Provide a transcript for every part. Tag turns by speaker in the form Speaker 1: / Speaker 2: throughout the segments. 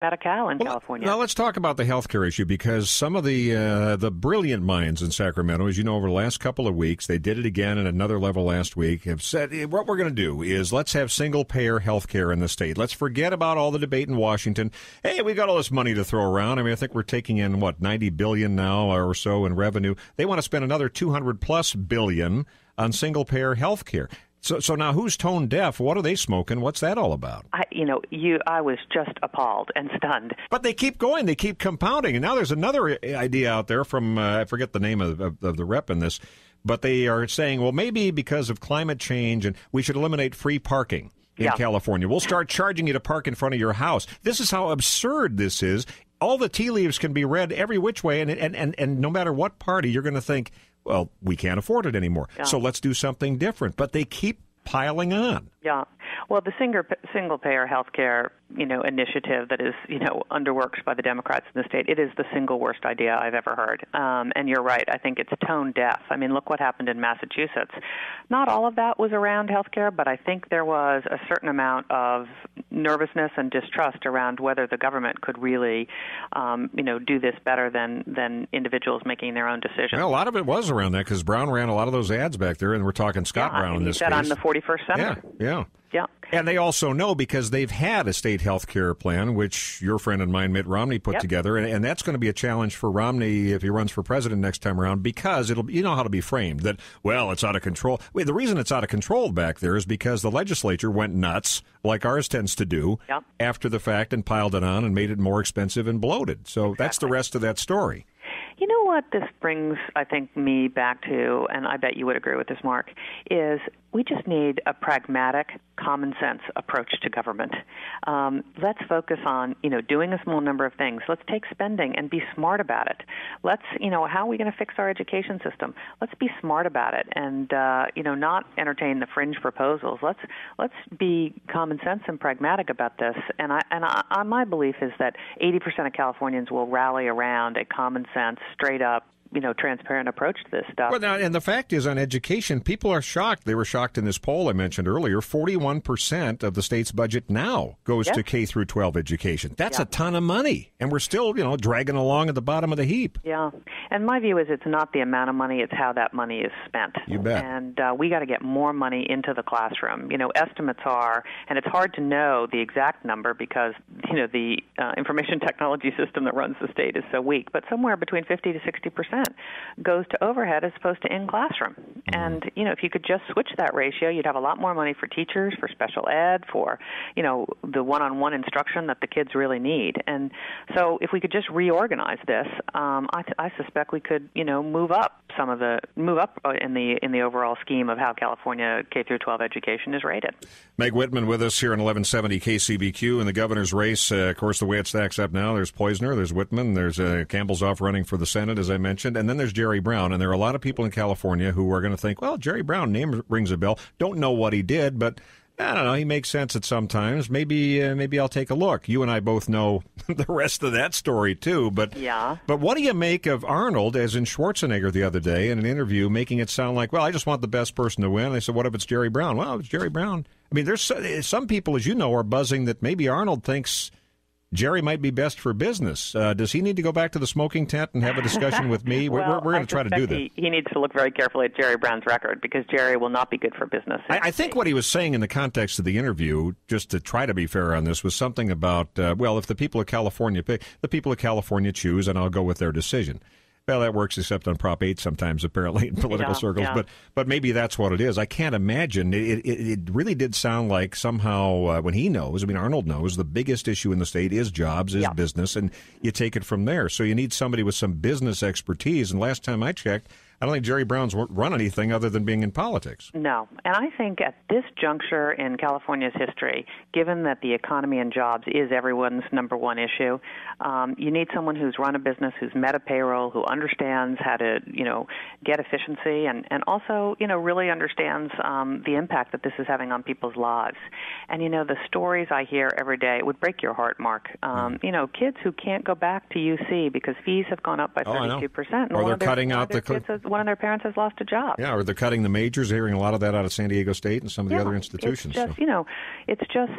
Speaker 1: Medi-Cal in California.
Speaker 2: Now let's talk about the healthcare issue, because some of the brilliant minds in Sacramento, as you know, over the last couple of weeks, they did it again at another level last week, have said what we're going to do is let's have single-payer healthcare in the state. Let's forget about all the debate in Washington. Hey, we got all this money to throw around. I mean, I think we're taking in, $90 billion now or so in revenue. They want to spend another $200+ billion on single-payer healthcare. So now who's tone deaf? What are they smoking? What's that all about?
Speaker 1: I was just appalled and stunned.
Speaker 2: But they keep going. They keep compounding. And now there's another idea out there from, I forget the name of the rep in this, but they are saying, well, maybe because of climate change and we should eliminate free parking in California. We'll start charging you to park in front of your house. This is how absurd this is. All the tea leaves can be read every which way, and no matter what party, you're going to think, well, we can't afford it anymore, so let's do something different. But they keep piling on.
Speaker 1: Yeah. Well, the single-payer health care, initiative that is, underworks by the Democrats in the state, it is the single worst idea I've ever heard. And you're right. I think it's tone deaf. I mean, look what happened in Massachusetts. Not all of that was around health care, but I think there was a certain amount of nervousness and distrust around whether the government could really, do this better than individuals making their own decisions.
Speaker 2: Well, a lot of it was around that because Brown ran a lot of those ads back there, and we're talking Scott Brown in this case.
Speaker 1: I'm the 41st senator.
Speaker 2: Yeah.
Speaker 1: Yeah.
Speaker 2: And they also know because they've had a state health care plan, which your friend and mine, Mitt Romney, put together. And that's going to be a challenge for Romney if he runs for president next time around, because you know how to be framed that, well, it's out of control. Wait, the reason it's out of control back there is because the legislature went nuts, like ours tends to do, after the fact, and piled it on and made it more expensive and bloated. So that's the rest of that story.
Speaker 1: You know what this brings, I think, me back to, and I bet you would agree with this, Mark, is we just need a pragmatic, common sense approach to government. Let's focus on, doing a small number of things. Let's take spending and be smart about it. Let's, how are we going to fix our education system? Let's be smart about it and, not entertain the fringe proposals. Let's be common sense and pragmatic about this. And my belief is that 80% of Californians will rally around a common sense, straight up, transparent approach to this stuff.
Speaker 2: Well, now, and the fact is, on education, people are shocked. They were shocked in this poll I mentioned earlier. 41% of the state's budget now goes to K through 12 education. That's a ton of money, and we're still, dragging along at the bottom of the heap.
Speaker 1: Yeah, and my view is it's not the amount of money; it's how that money is spent.
Speaker 2: You bet.
Speaker 1: And we got to get more money into the classroom. Estimates are, and it's hard to know the exact number because the information technology system that runs the state is so weak. But somewhere between 50 to 60% goes to overhead as opposed to in classroom. And, if you could just switch that ratio, you'd have a lot more money for teachers, for special ed, for, the one-on-one instruction that the kids really need. And so if we could just reorganize this, I suspect we could, move up in the overall scheme of how California K through 12 education is rated.
Speaker 2: Meg Whitman with us here on 1170 KCBQ in the governor's race. Of course, the way it stacks up now, there's Poizner, there's Whitman, there's Campbell's off running for the Senate, as I mentioned, and then there's Jerry Brown. And there are a lot of people in California who are going to think, well, Jerry Brown, name rings a bell. Don't know what he did, but I don't know. He makes sense at some times. Maybe I'll take a look. You and I both know the rest of that story too. But what do you make of Arnold, as in Schwarzenegger the other day in an interview, making it sound like, well, I just want the best person to win. I said, what if it's Jerry Brown? Well, it's Jerry Brown. I mean, there's some people, as you know, are buzzing that maybe Arnold thinks Jerry might be best for business. Does he need to go back to the smoking tent and have a discussion with me?
Speaker 1: Well,
Speaker 2: we're going to try to do that.
Speaker 1: He needs to look very carefully at Jerry Brown's record because Jerry will not be good for business.
Speaker 2: I think what he was saying in the context of the interview, just to try to be fair on this, was something about, if the people of California pick, the people of California choose, and I'll go with their decision. Well, that works except on Prop 8 sometimes, apparently, in political circles. Yeah. But maybe that's what it is. I can't imagine. It really did sound like somehow when he knows, Arnold knows, the biggest issue in the state is jobs, is business, and you take it from there. So you need somebody with some business expertise. And last time I checked, I don't think Jerry Brown's run anything other than being in politics.
Speaker 1: No. And I think at this juncture in California's history, given that the economy and jobs is everyone's number one issue, you need someone who's run a business, who's met a payroll, who understands how to, get efficiency and also, really understands the impact that this is having on people's lives. And, the stories I hear every day, it would break your heart, Mark. Kids who can't go back to UC because fees have gone up by 32%.
Speaker 2: Or they're cutting out the
Speaker 1: one of their parents has lost a job.
Speaker 2: Yeah, or they're cutting the majors. Hearing a lot of that out of San Diego State and some of the other institutions.
Speaker 1: It's just,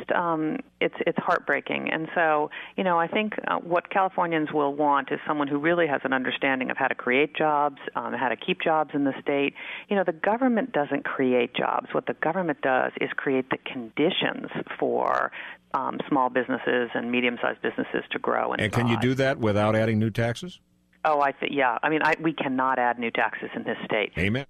Speaker 1: it's heartbreaking. And so, I think what Californians will want is someone who really has an understanding of how to create jobs, how to keep jobs in the state. The government doesn't create jobs. What the government does is create the conditions for small businesses and medium-sized businesses to grow and
Speaker 2: can you do that without adding new taxes?
Speaker 1: Oh, yeah. We cannot add new taxes in this state.
Speaker 2: Amen.